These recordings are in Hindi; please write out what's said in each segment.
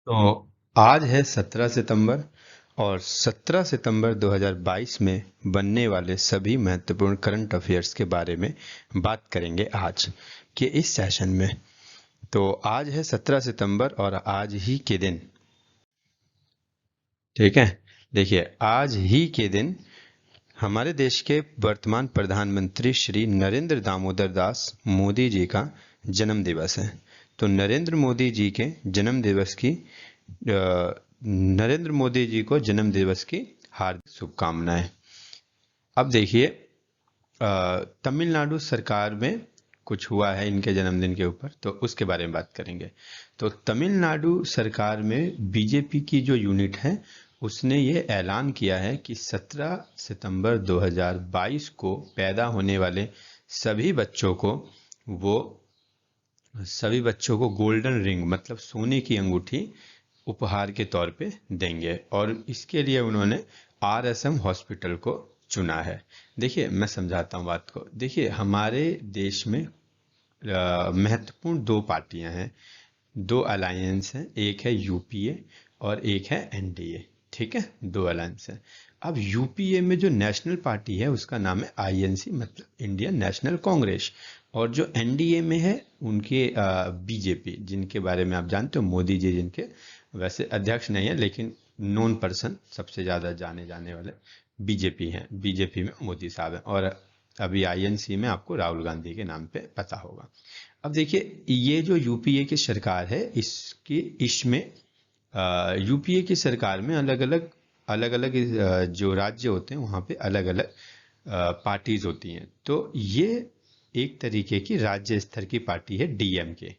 तो आज है 17 सितंबर और 17 सितंबर 2022 में बनने वाले सभी महत्वपूर्ण करंट अफेयर्स के बारे में बात करेंगे आज के इस सेशन में। तो आज है 17 सितंबर और आज ही के दिन, ठीक है, देखिए आज ही के दिन हमारे देश के वर्तमान प्रधानमंत्री श्री नरेंद्र दामोदर दास मोदी जी का जन्म दिवस है। तो नरेंद्र मोदी जी को जन्म दिवस की हार्दिक शुभकामनाएं। अब देखिए, तमिलनाडु सरकार में कुछ हुआ है इनके जन्मदिन के ऊपर, तो उसके बारे में बात करेंगे। तो तमिलनाडु सरकार में बीजेपी की जो यूनिट है उसने ये ऐलान किया है कि 17 सितंबर 2022 को पैदा होने वाले सभी बच्चों को वो सभी बच्चों को गोल्डन रिंग मतलब सोने की अंगूठी उपहार के तौर पे देंगे, और इसके लिए उन्होंने आरएसएम हॉस्पिटल को चुना है। देखिए मैं समझाता हूँ बात को। देखिए हमारे देश में महत्वपूर्ण दो पार्टियां हैं, दो अलायंस हैं, एक है यूपीए और एक है एनडीए। ठीक है, दो अलायंस हैं। अब यूपीए में जो नेशनल पार्टी है उसका नाम है आईएनसी मतलब इंडियन नेशनल कांग्रेस, और जो एनडीए में है उनके बीजेपी, जिनके बारे में आप जानते हो, मोदी जी, जिनके वैसे अध्यक्ष नहीं है लेकिन नोन पर्सन सबसे ज़्यादा जाने जाने वाले बीजेपी हैं। बीजेपी में मोदी साहब हैं, और अभी आईएनसी में आपको राहुल गांधी के नाम पे पता होगा। अब देखिए ये जो यूपीए की सरकार है इसकी इसमें यूपीए की सरकार में अलग अलग जो राज्य होते हैं वहाँ पे अलग अलग पार्टीज होती हैं। तो ये एक तरीके की राज्य स्तर की पार्टी है डीएमके,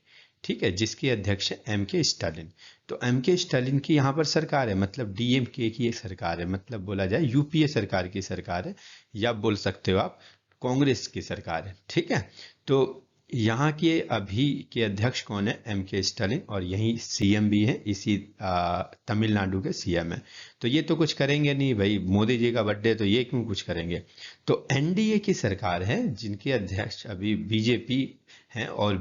ठीक है, जिसके अध्यक्ष है एम के स्टालिन। तो एम के स्टालिन की यहाँ पर सरकार है, मतलब डीएमके की एक सरकार है, मतलब बोला जाए यूपीए सरकार की सरकार है, या बोल सकते हो आप कांग्रेस की सरकार है। ठीक है, तो यहाँ के अभी के अध्यक्ष कौन है? एम के स्टालिन, और यही सीएम भी है, इसी तमिलनाडु के सीएम है। तो ये तो कुछ करेंगे नहीं भाई, मोदी जी का बर्थडे तो ये क्यों कुछ करेंगे। तो एनडीए की सरकार है जिनके अध्यक्ष अभी बीजेपी हैं, और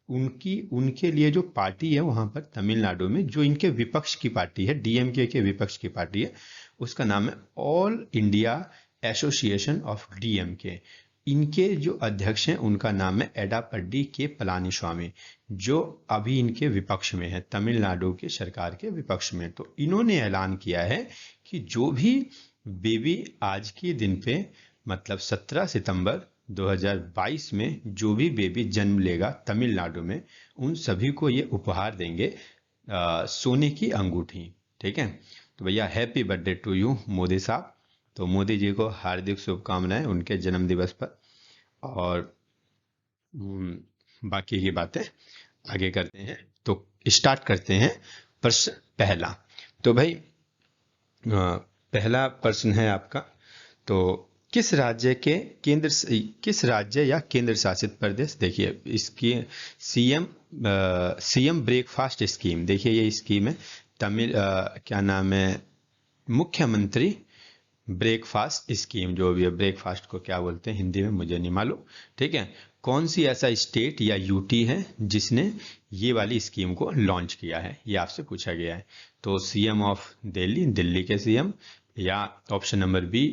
उनकी उनके लिए जो पार्टी है वहां पर तमिलनाडु में, जो इनके विपक्ष की पार्टी है, डीएमके के विपक्ष की पार्टी है, उसका नाम है all India association of DMK. इनके जो अध्यक्ष हैं उनका नाम है एडापड्डी के पलानीस्वामी, जो अभी इनके विपक्ष में है, तमिलनाडु के सरकार के विपक्ष में। तो इन्होंने ऐलान किया है कि जो भी बेबी आज के दिन पे मतलब 17 सितंबर 2022 में जो भी बेबी जन्म लेगा तमिलनाडु में, उन सभी को ये उपहार देंगे सोने की अंगूठी। ठीक है, तो भैया happy birthday to you Modi साहब। तो मोदी जी को हार्दिक शुभकामनाएं उनके जन्म दिवस पर। और बाकी की बातें आगे करते हैं। तो स्टार्ट करते हैं। प्रश्न पहला। तो भाई पहला प्रश्न है आपका। तो किस राज्य के किस राज्य या केंद्र शासित प्रदेश, देखिए इसकी सीएम सीएम ब्रेकफास्ट स्कीम, देखिए ये स्कीम है तमिल क्या नाम है, मुख्यमंत्री ब्रेकफास्ट स्कीम, जो भी है, ब्रेकफास्ट को क्या बोलते हैं हिंदी में मुझे नहीं मालूम। ठीक है, कौन सी ऐसा स्टेट या यूटी है जिसने ये वाली स्कीम को लॉन्च किया है, ये आपसे पूछा गया है। तो सीएम ऑफ दिल्ली, दिल्ली के सीएम, या ऑप्शन नंबर बी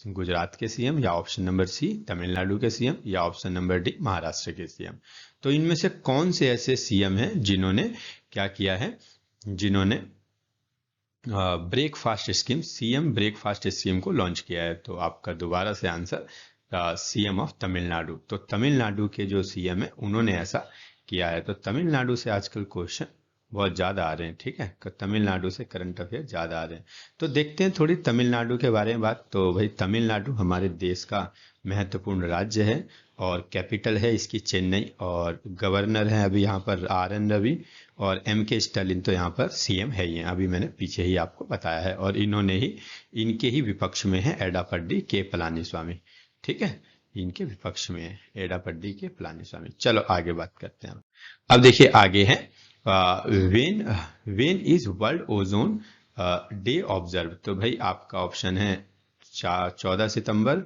गुजरात के सीएम, या ऑप्शन नंबर सी तमिलनाडु के सीएम, या ऑप्शन नंबर डी महाराष्ट्र के सीएम। तो इनमें से कौन से ऐसे सीएम हैं जिन्होंने क्या किया है, जिन्होंने breakfast scheme, CM breakfast scheme को लॉन्च किया है? तो आपका दोबारा से आंसर सीएम ऑफ तमिलनाडु। तो तमिलनाडु के जो सीएम है उन्होंने ऐसा किया है। तो तमिलनाडु से आजकल क्वेश्चन बहुत ज़्यादा आ रहे हैं। ठीक है, तमिलनाडु से करंट अफेयर ज़्यादा आ रहे हैं। तो देखते हैं थोड़ी तमिलनाडु के बारे में बात। तो भाई तमिलनाडु हमारे देश का महत्वपूर्ण राज्य है, और कैपिटल है इसकी चेन्नई, और गवर्नर हैं अभी यहाँ पर आर एन रवि, और एम के स्टालिन तो यहाँ पर सीएम है ही हैं, अभी मैंने पीछे ही आपको बताया है, और इनके ही विपक्ष में है एडापड्डी के पलानीस्वामी। ठीक है, इनके विपक्ष में है एडापड्डी के पलानीस्वामी। चलो आगे बात करते हैं। अब देखिए आगे है when when is world ozone day observe. तो भाई आपका ऑप्शन है 14 सितंबर,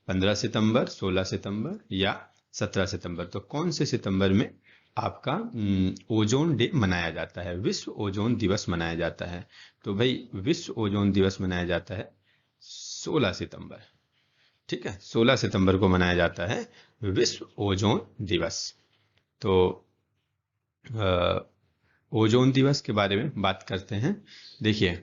15 सितंबर, 16 सितंबर या 17 सितंबर। तो कौन से सितंबर में आपका ओजोन डे मनाया जाता है, विश्व ओजोन दिवस मनाया जाता है। तो भाई विश्व ओजोन दिवस मनाया जाता है 16 सितंबर। ठीक है, 16 सितंबर को मनाया जाता है विश्व ओजोन दिवस। तो ओजोन दिवस के बारे में बात करते हैं। देखिए,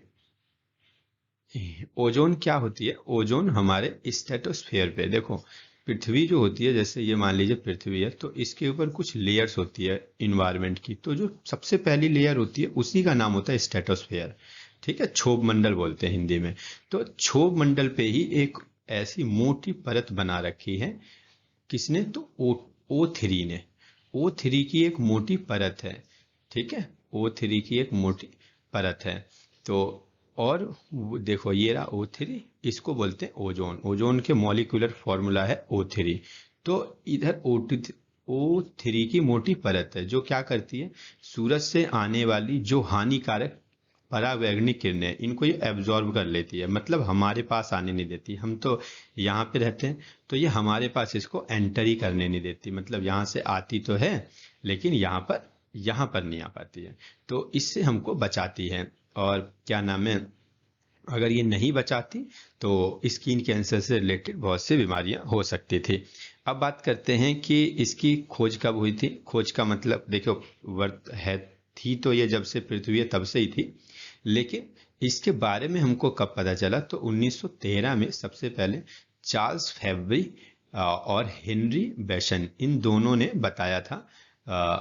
ओजोन क्या होती है? ओजोन हमारे स्ट्रेटोस्फेयर पे, देखो पृथ्वी जो होती है, जैसे ये मान लीजिए पृथ्वी है, तो इसके ऊपर कुछ लेयर्स होती है इन्वायरमेंट की। तो जो सबसे पहली लेयर होती है उसी का नाम होता है स्ट्रेटोस्फेयर। ठीक है, क्षोभ मंडल बोलते हैं हिंदी में। तो क्षोभ मंडल पे ही एक ऐसी मोटी परत बना रखी है, किसने? तो O3 ने। O3 की एक मोटी परत है। ठीक है, O3 की एक मोटी परत है। तो और देखो ये रहा O3, इसको बोलते हैं ओजोन। ओजोन के मॉलिक्यूलर फॉर्मूला है O3। तो इधर O3 की मोटी परत है जो क्या करती है, सूरज से आने वाली जो हानिकारक परावैंगनिक किरणें, इनको ये एब्जॉर्ब कर लेती है, मतलब हमारे पास आने नहीं देती। हम तो यहाँ पे रहते हैं, तो ये हमारे पास इसको एंटर ही करने नहीं देती, मतलब यहाँ से आती तो है लेकिन यहाँ पर नहीं आ पाती है। तो इससे हमको बचाती है। और क्या नाम है, अगर ये नहीं बचाती तो स्किन कैंसर से रिलेटेड बहुत सी बीमारियां हो सकती थी। अब बात करते हैं कि इसकी खोज कब हुई थी। खोज का मतलब देखो, वर्त है थी तो ये जब से पृथ्वी है तब से ही थी, लेकिन इसके बारे में हमको कब पता चला? तो 1913 में सबसे पहले चार्ल्स फैब्री और हेनरी बेशन, इन दोनों ने बताया था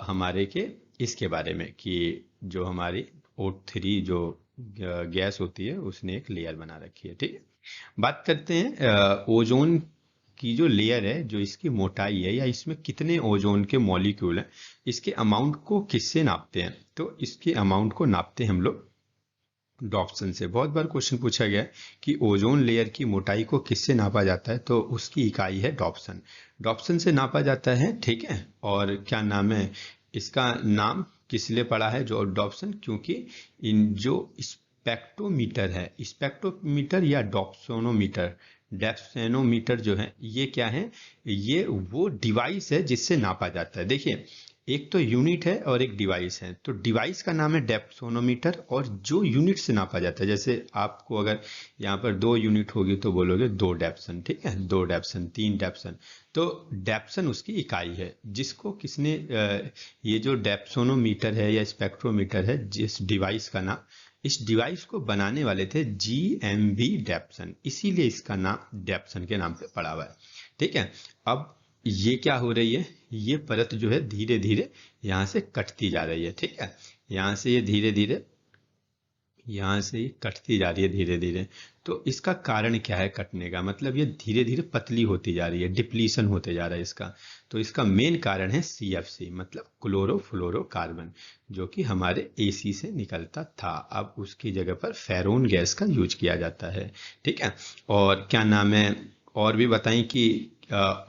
हमारे के इसके बारे में कि जो हमारी O3 जो गैस होती है उसने एक लेयर बना रखी है। ठीक है, बात करते हैं ओजोन की जो लेयर है, जो इसकी मोटाई है या इसमें कितने ओजोन के मॉलिक्यूल हैं, इसके अमाउंट को किससे नापते हैं? तो इसके अमाउंट को नापते हैं हम लोग डॉप्सन से। बहुत बार क्वेश्चन पूछा गया है कि ओजोन लेयर की मोटाई को किससे नापा जाता है, तो उसकी इकाई है डॉप्सन। डॉप्सन से नापा जाता है। ठीक है, और क्या नाम है, इसका नाम किस लिए पड़ा है जो डॉप्सन? क्योंकि इन जो स्पेक्ट्रोमीटर है, स्पेक्ट्रोमीटर या डॉप्सोनोमीटर, डेप्सोनोमीटर जो है, ये क्या है? ये वो डिवाइस है जिससे नापा जाता है। देखिए, एक तो यूनिट है और एक डिवाइस है। तो डिवाइस का नाम है डेप्सोनोमीटर, और जो यूनिट से नापा जाता है, जैसे आपको अगर यहाँ पर 2 यूनिट होगी तो बोलोगे 2 डेप्सन। ठीक है, 2 डेप्सन, 3 डेप्सन। तो डेप्सन उसकी इकाई है, जिसको किसने ये जो डेप्सोनोमीटर है या स्पेक्ट्रोमीटर है, जिस डिवाइस का नाम, इस डिवाइस को बनाने वाले थे GMB डेप्सन, इसीलिए इसका नाम डेप्सन के नाम पे पड़ा हुआ है। ठीक है, अब ये क्या हो रही है, ये परत जो है धीरे धीरे यहाँ से कटती जा रही है। ठीक है, यहाँ से ये धीरे धीरे यहाँ से ये कटती जा रही है धीरे धीरे। तो इसका कारण क्या है कटने का? मतलब ये धीरे धीरे पतली होती जा रही है, डिप्लीशन होते जा रहा है इसका। तो इसका मेन कारण है CFC, मतलब क्लोरोफ्लोरोकार्बन, जो कि हमारे AC से निकलता था। अब उसकी जगह पर फेरोन गैस का यूज किया जाता है। ठीक है, और क्या नाम है, और भी बताएं कि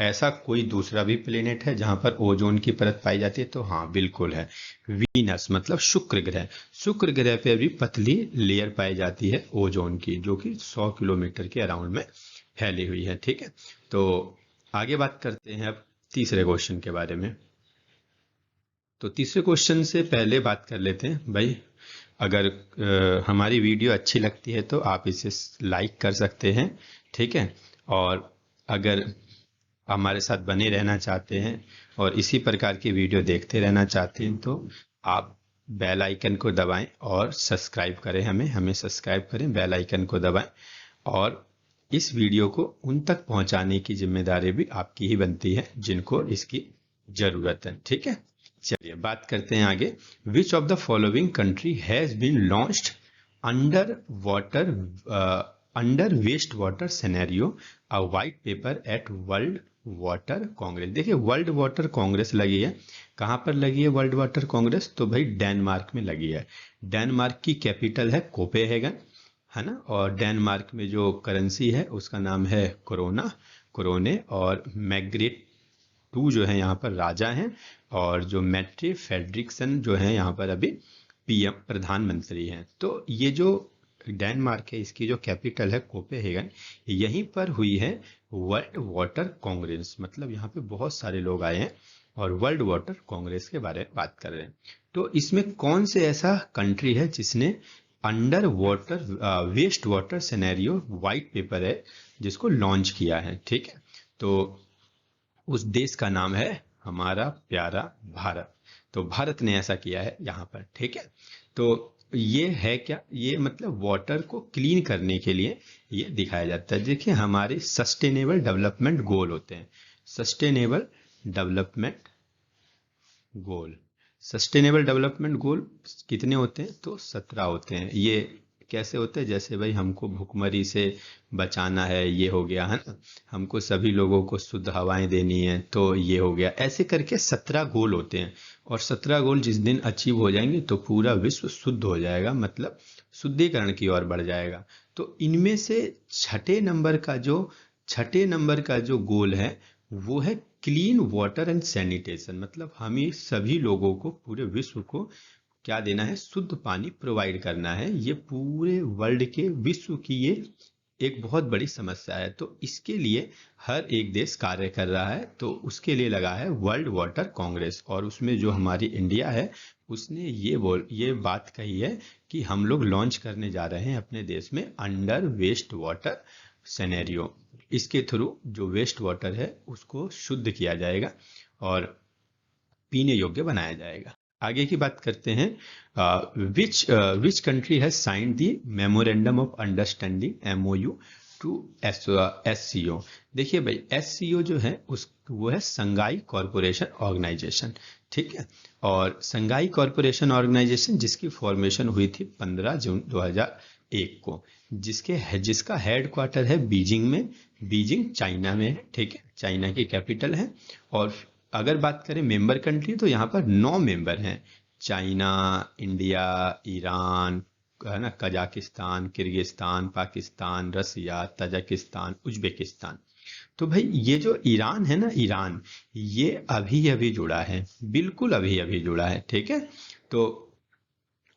ऐसा कोई दूसरा भी प्लेनेट है जहां पर ओजोन की परत पाई जाती है? तो हाँ, बिल्कुल है, वीनस, मतलब शुक्र ग्रह। शुक्र ग्रह पे भी पतली लेयर पाई जाती है ओजोन की, जो कि 100 किलोमीटर के अराउंड में फैली हुई है। ठीक है, तो आगे बात करते हैं अब तीसरे क्वेश्चन के बारे में। तो तीसरे क्वेश्चन से पहले बात कर लेते हैं भाई, अगर हमारी वीडियो अच्छी लगती है तो आप इसे लाइक कर सकते हैं। ठीक है, और अगर हमारे साथ बने रहना चाहते हैं और इसी प्रकार की वीडियो देखते रहना चाहते हैं तो आप बेल आइकन को दबाएं और सब्सक्राइब करें, हमें सब्सक्राइब करें, बेल आइकन को दबाएं। और इस वीडियो को उन तक पहुंचाने की जिम्मेदारी भी आपकी ही बनती है जिनको इसकी जरूरत है। ठीक है, चलिए बात करते हैं आगे। Which of the following country has been launched under water under waste water scenario a white paper at world water congress? देखिए, वर्ल्ड वाटर कांग्रेस लगी है, कहाँ पर लगी है वर्ल्ड वाटर कांग्रेस? तो भाई डेनमार्क में लगी है। डेनमार्क की कैपिटल है कोपेनहेगन, है ना। और डेनमार्क में जो करेंसी है उसका नाम है कोरोने। और मैग्रेट 2 जो है यहाँ पर राजा हैं, और जो मैट्रे फेडरिक्सन जो है यहाँ पर अभी PM प्रधानमंत्री हैं। तो ये जो डेनमार्क है, इसकी जो कैपिटल है कोपेनहेगन, यहीं पर हुई है वर्ल्ड वाटर कांग्रेस। मतलब यहाँ पे बहुत सारे लोग आए हैं और वर्ल्ड वाटर कांग्रेस के बारे में बात कर रहे हैं। तो इसमें कौन से ऐसा कंट्री है जिसने under water waste water scenario white paper है जिसको लॉन्च किया है, ठीक है। तो उस देश का नाम है हमारा प्यारा भारत। तो भारत ने ऐसा किया है यहाँ पर, ठीक है। तो ये है क्या, ये मतलब वाटर को क्लीन करने के लिए ये दिखाया जाता है। देखिए हमारे सस्टेनेबल डेवलपमेंट गोल होते हैं, sustainable development goal. Sustainable development goal कितने होते हैं, तो 17 होते हैं। ये कैसे होते हैं, जैसे भाई हमको भुखमरी से बचाना है, ये हो गया है ना, हमको सभी लोगों को शुद्ध हवाएं देनी है, तो ये हो गया। ऐसे करके 17 गोल होते हैं, और 17 गोल जिस दिन अचीव हो जाएंगे तो पूरा विश्व शुद्ध हो जाएगा, मतलब शुद्धिकरण की ओर बढ़ जाएगा। तो इनमें से छठे नंबर का जो गोल है वो है क्लीन वाटर एंड सैनिटेशन। मतलब हमें सभी लोगों को, पूरे विश्व को क्या देना है, शुद्ध पानी प्रोवाइड करना है। ये पूरे वर्ल्ड के, विश्व की ये एक बहुत बड़ी समस्या है। तो इसके लिए हर एक देश कार्य कर रहा है, तो उसके लिए लगा है वर्ल्ड वाटर कांग्रेस। और उसमें जो हमारी इंडिया है उसने ये बात कही है कि हम लोग लॉन्च करने जा रहे हैं अपने देश में अंडर वेस्ट वाटर सिनेरियो। इसके थ्रू जो वेस्ट वाटर है उसको शुद्ध किया जाएगा और पीने योग्य बनाया जाएगा। आगे की बात करते हैं, which country has signed the memorandum of understanding MOU to SCO। देखिए भाई SCO जो है वो है संघाई कॉरपोरेशन ऑर्गेनाइजेशन, ठीक है। और संघाई कॉरपोरेशन ऑर्गेनाइजेशन जिसकी फॉर्मेशन हुई थी 15 जून 2001 को, जिसका हेडक्वार्टर है बीजिंग में। बीजिंग चाइना में है, ठीक है, चाइना की कैपिटल है। और अगर बात करें मेंबर कंट्री, तो यहाँ पर 9 मेंबर हैं, चाइना, इंडिया, ईरान, है ना, कजाकिस्तान, किर्गिस्तान, पाकिस्तान, रसिया, तजाकिस्तान, उज्बेकिस्तान। तो भाई ये जो ईरान है ना, ईरान ये अभी अभी जुड़ा है, बिल्कुल अभी अभी जुड़ा है, ठीक है। तो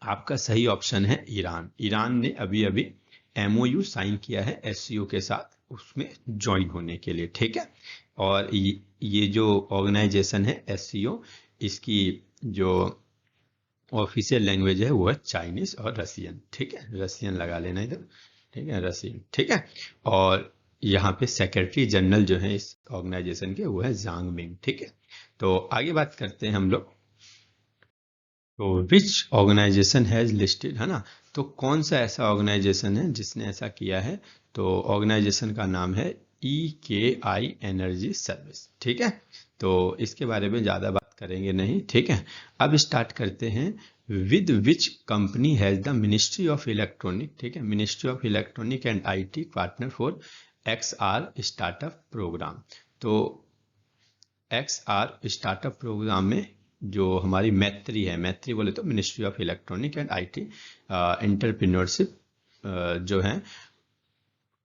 आपका सही ऑप्शन है ईरान। ईरान ने अभी अभी MOU साइन किया है SCO के साथ, उसमें ज्वाइन होने के लिए, ठीक है। और ये जो ऑर्गेनाइजेशन है SCO, इसकी जो ऑफिशियल लैंग्वेज है वो है चाइनीज और रसियन, ठीक है। रसियन लगा लेना इधर, ठीक है, रसियन, ठीक है। और यहाँ पे सेक्रेटरी जनरल जो है इस ऑर्गेनाइजेशन के वो है जांग मिंग, ठीक है। तो आगे बात करते हैं हम लोग। तो विच ऑर्गेनाइजेशन हैज लिस्टेड, है ना, तो कौन सा ऐसा ऑर्गेनाइजेशन है जिसने ऐसा किया है। तो ऑर्गेनाइजेशन का नाम है EKI एनर्जी सर्विस, ठीक है। तो इसके बारे में ज़्यादा बात करेंगे नहीं, ठीक है। अब स्टार्ट करते हैं, with which company has the ministry of electronic, ठीक है, ministry of electronic and IT partner for XR startup program. तो XR स्टार्टअप प्रोग्राम में जो हमारी मैत्री है, मैत्री बोले तो ministry of electronic and IT entrepreneurship जो है,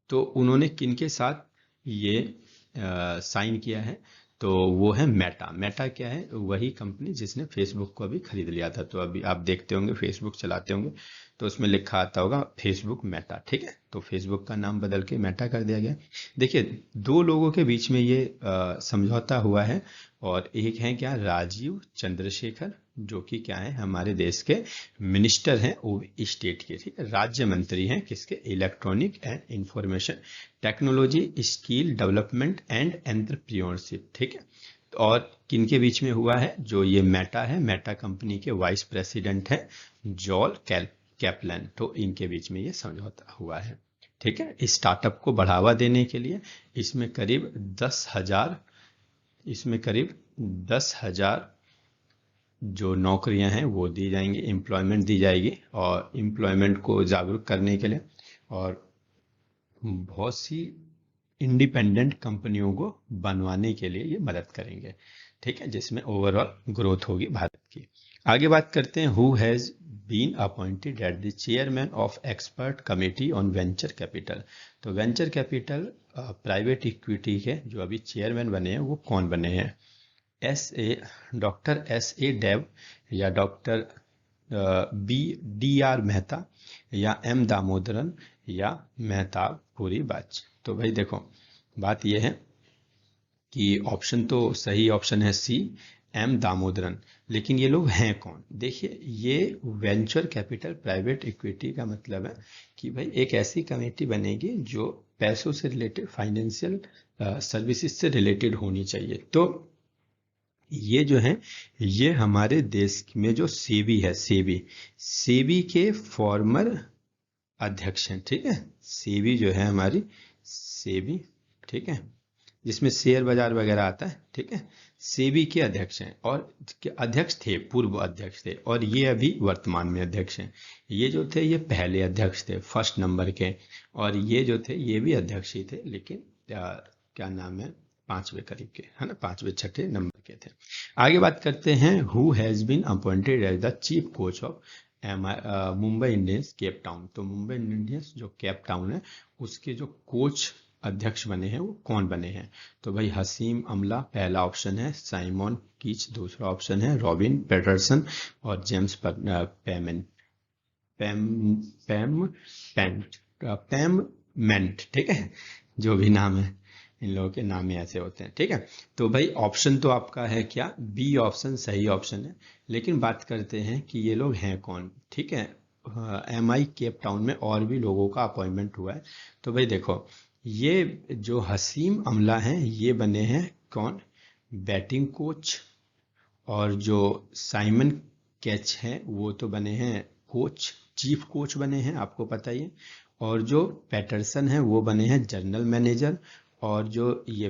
तो उन्होंने किनके साथ ये साइन किया है, तो वो है मेटा। मेटा क्या है, वही कंपनी जिसने फेसबुक को अभी खरीद लिया था। तो अभी आप देखते होंगे, फेसबुक चलाते होंगे, तो उसमें लिखा आता होगा फेसबुक मेटा, ठीक है। तो फेसबुक का नाम बदल के मेटा कर दिया गया। देखिए 2 लोगों के बीच में ये समझौता हुआ है, और एक है क्या, राजीव चंद्रशेखर, जो कि क्या है, हमारे देश के मिनिस्टर हैं, वो स्टेट के, ठीक है, राज्य मंत्री हैं, किसके, electronic and information technology, skill development and entrepreneurship, ठीक है। और किनके बीच में हुआ है, जो ये मेटा है, मेटा कंपनी के वाइस प्रेसिडेंट है जॉल कैपलैन, तो इनके बीच में ये समझौता हुआ है, ठीक है। इस स्टार्टअप को बढ़ावा देने के लिए इसमें करीब 10,000 जो नौकरियां हैं वो दी जाएंगी, एम्प्लॉयमेंट दी जाएगी, और एम्प्लॉयमेंट को जागरूक करने के लिए, और बहुत सी इंडिपेंडेंट कंपनियों को बनवाने के लिए ये मदद करेंगे, ठीक है, जिसमें ओवरऑल ग्रोथ होगी भारत की। आगे बात करते हैं, who has been appointed at the chairman of expert committee on venture capital. तो वेंचर कैपिटल प्राइवेट इक्विटी के जो अभी चेयरमैन बने हैं वो कौन बने हैं, डॉक्टर S.A. डेव, या डॉक्टर D.R. मेहता, या M. दामोदरन, या मेहताब पूरी बाच। तो भाई देखो बात यह है कि ऑप्शन तो सही ऑप्शन है C, एम दामोदरन। लेकिन ये लोग हैं कौन? देखिए, ये वेंचर कैपिटल प्राइवेट इक्विटी का मतलब है कि भाई एक ऐसी कमेटी बनेगी जो पैसों से रिलेटेड, फाइनेंशियल सर्विसेज से रिलेटेड होनी चाहिए। तो ये जो है, ये हमारे देश में जो सेबी है, सेबी सेबी के फॉर्मर अध्यक्ष हैं, ठीक है। सेबी जो है हमारी, सेबी, ठीक है, जिसमें शेयर बाजार वगैरह आता है, ठीक है। सेबी के अध्यक्ष हैं, और अध्यक्ष थे, पूर्व अध्यक्ष थे, और ये अभी वर्तमान में अध्यक्ष हैं। ये जो थे, ये पहले अध्यक्ष थे, फर्स्ट नंबर के, और ये जो थे, ये भी अध्यक्ष ही थे, लेकिन क्या नाम है, पांचवें करीब के, है ना, पांचवें छठे नंबर के थे। आगे बात करते हैं, who has been appointed as the chief coach of Mumbai Indians Cape Town. तो मुंबई इंडियंस जो केप टाउन है, उसके जो कोच अध्यक्ष बने हैं वो कौन बने हैं? तो भाई हसीम अमला पहला ऑप्शन है, साइमन कीच दूसरा ऑप्शन है, रॉबिन पेटरसन और जेम्स पेमेंट, पैम पैम पेंट पैममेंट, ठीक है। जो भी नाम है, इन लोगों के नाम ही ऐसे होते हैं, ठीक है। तो भाई ऑप्शन तो आपका है क्या, बी ऑप्शन सही ऑप्शन है। लेकिन बात करते हैं कि ये लोग हैं कौन, ठीक है। MI केप टाउन में और भी लोगों का अपॉइंटमेंट हुआ है। तो भाई देखो, ये जो हसीम अमला हैं, ये बने हैं कौन, बैटिंग कोच, और जो साइमन कैच हैं वो तो बने हैं कोच, चीफ कोच बने हैं, आपको पता ही है। और जो पैटरसन है वो बने हैं जनरल मैनेजर, और जो ये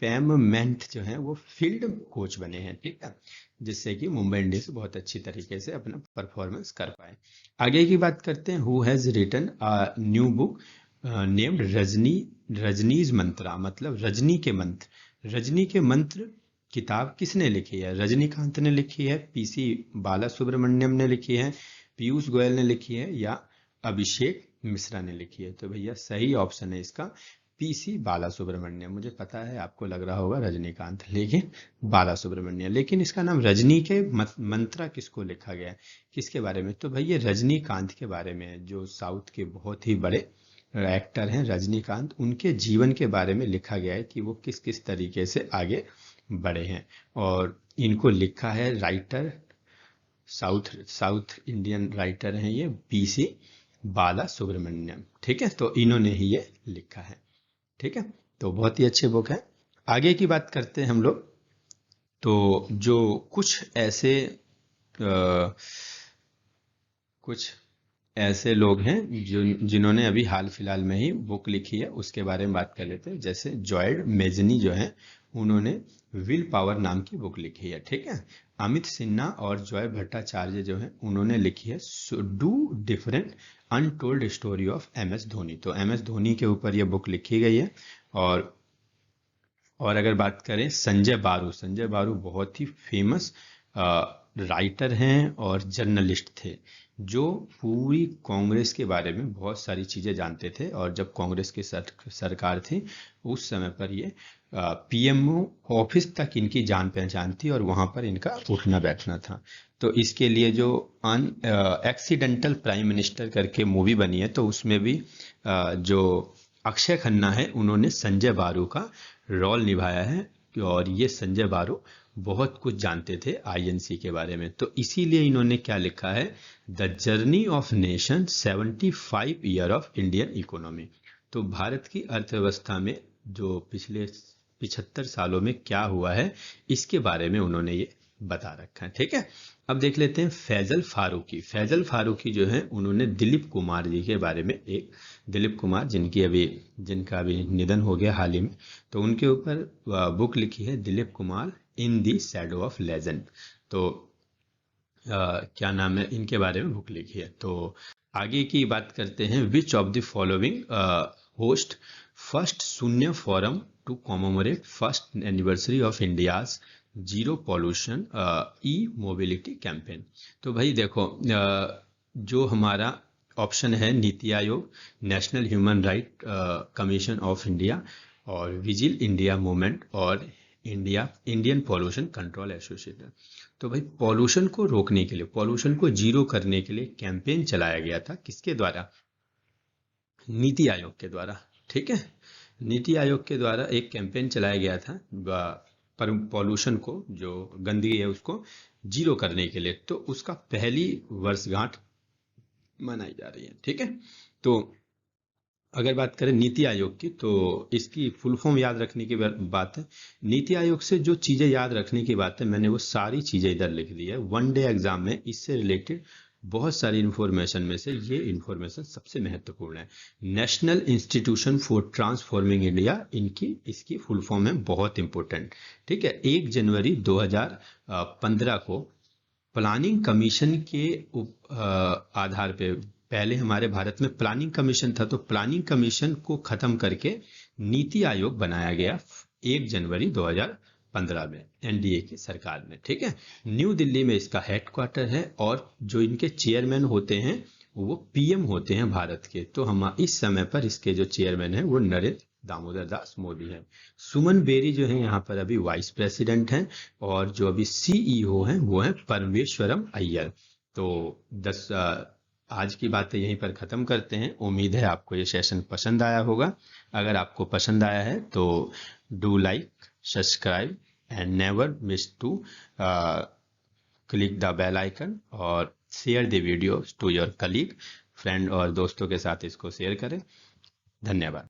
पैममेंट जो है वो फील्ड कोच बने हैं, ठीक है, जिससे कि मुंबई इंडियंस बहुत अच्छी तरीके से अपना परफॉर्मेंस कर पाए। आगे की बात करते हैं, who has written a new book named Rajni's mantra, मतलब रजनी के मंत्र। रजनी के मंत्र किताब किसने लिखी है? रजनीकांत ने लिखी है, PC बाला सुब्रमण्यम ने लिखी है, पीयूष गोयल ने लिखी है, या अभिषेक मिश्रा ने लिखी है? तो भैया सही ऑप्शन है इसका PC बाला सुब्रमण्यम। मुझे पता है आपको लग रहा होगा रजनीकांत, लेकिन बाला सुब्रमण्यम। लेकिन इसका नाम रजनी के मंत्रा किसको लिखा गया है, किसके बारे में? तो भाई ये रजनीकांत के बारे में है, जो साउथ के बहुत ही बड़े एक्टर हैं रजनीकांत, उनके जीवन के बारे में लिखा गया है कि वो किस किस तरीके से आगे बढ़े हैं। और इनको लिखा है राइटर, साउथ इंडियन राइटर हैं ये, PC बाला सुब्रमण्यम, ठीक है। तो इन्होंने ही ये लिखा है, ठीक है। तो बहुत ही अच्छी बुक है। आगे की बात करते हैं हम लोग। तो जो कुछ ऐसे लोग हैं जो जिन्होंने अभी हाल फिलहाल में ही बुक लिखी है, उसके बारे में बात कर लेते हैं। जैसे जॉयड मेजनी जो है, उन्होंने विल पावर नाम की बुक लिखी है, ठीक है। अमित सिन्हा और जॉय भट्टाचार्य जो है, उन्होंने लिखी है do different untold story of MS Dhoni. तो MS धोनी के ऊपर यह बुक लिखी गई है। और अगर बात करें संजय बारू, संजय बारू बहुत ही फेमस राइटर हैं और जर्नलिस्ट थे, जो पूरी कांग्रेस के बारे में बहुत सारी चीज़ें जानते थे। और जब कांग्रेस की सरकार थी, उस समय पर ये PMO ऑफिस तक इनकी जान पहचान थी, और वहाँ पर इनका उठना बैठना था। तो इसके लिए जो एक्सीडेंटल प्राइम मिनिस्टर करके मूवी बनी है, तो उसमें भी जो अक्षय खन्ना है, उन्होंने संजय बारू का रोल निभाया है। और ये संजय बारू बहुत कुछ जानते थे INC के बारे में। तो इसीलिए इन्होंने क्या लिखा है, the journey of nation 75 year of Indian economy. तो भारत की अर्थव्यवस्था में जो पिछले 75 सालों में क्या हुआ है, इसके बारे में उन्होंने ये बता रखा है, ठीक है। अब देख लेते हैं फैजल फारूकी। फैजल फारूकी जो है, उन्होंने दिलीप कुमार जी के बारे में, एक दिलीप कुमार जिनका अभी निधन हो गया हाल ही में, तो उनके ऊपर बुक लिखी है दिलीप कुमार इन दी शैडो ऑफ लेजेंड। तो क्या नाम है, इनके बारे में बुक लिखी है। तो आगे की बात करते हैं, which of the following host first Shunya forum to commemorate first anniversary of India's zero pollution mobility campaign. तो भाई देखो, जो हमारा ऑप्शन है NITI Aayog, National Human Right Commission of India, और विजिल इंडिया मूवमेंट, और इंडियन पॉल्यूशन कंट्रोल एसोसिएशन। तो भाई पॉल्यूशन को रोकने के लिए, पॉल्यूशन को जीरो करने के लिए कैंपेन चलाया गया था, किसके द्वारा? नीति आयोग के द्वारा, ठीक है। नीति आयोग के द्वारा एक कैंपेन चलाया गया था पॉल्यूशन को, जो गंदगी है उसको जीरो करने के लिए। तो उसका पहली वर्षगांठ मनाई जा रही है। ठीक है, तो अगर बात करें नीति आयोग की, तो इसकी फुल फॉर्म याद रखने की बात है। नीति आयोग से जो चीजें याद रखने की बात है, मैंने वो सारी चीजें इधर लिख दी है। वन डे एग्जाम में इससे रिलेटेड बहुत सारी इंफॉर्मेशन में से ये इंफॉर्मेशन सबसे महत्वपूर्ण है। National institution for transforming India, इसकी फुल फॉर्म है, बहुत इंपॉर्टेंट। ठीक है, 1 जनवरी 2015 को प्लानिंग कमीशन के आधार पे, पहले हमारे भारत में प्लानिंग कमीशन था, तो प्लानिंग कमीशन को खत्म करके नीति आयोग बनाया गया 1 जनवरी 2015 में एनडीए की सरकार में। ठीक है, न्यू दिल्ली में इसका हेडक्वार्टर है, और जो इनके चेयरमैन होते हैं वो पीएम होते हैं भारत के। तो हम इस समय पर इसके जो चेयरमैन है वो नरेंद्र दामोदर दास मोदी है। सुमन बेरी जो है यहाँ पर अभी वाइस प्रेसिडेंट हैं, और जो अभी सीईओ हैं वो है परमेश्वरम अय्यर। तो आज की बातें यहीं पर ख़त्म करते हैं। उम्मीद है आपको ये सेशन पसंद आया होगा। अगर आपको पसंद आया है तो do like, subscribe and never miss to click the bell icon, और share the video to your colleague, friend और दोस्तों के साथ इसको शेयर करें। धन्यवाद।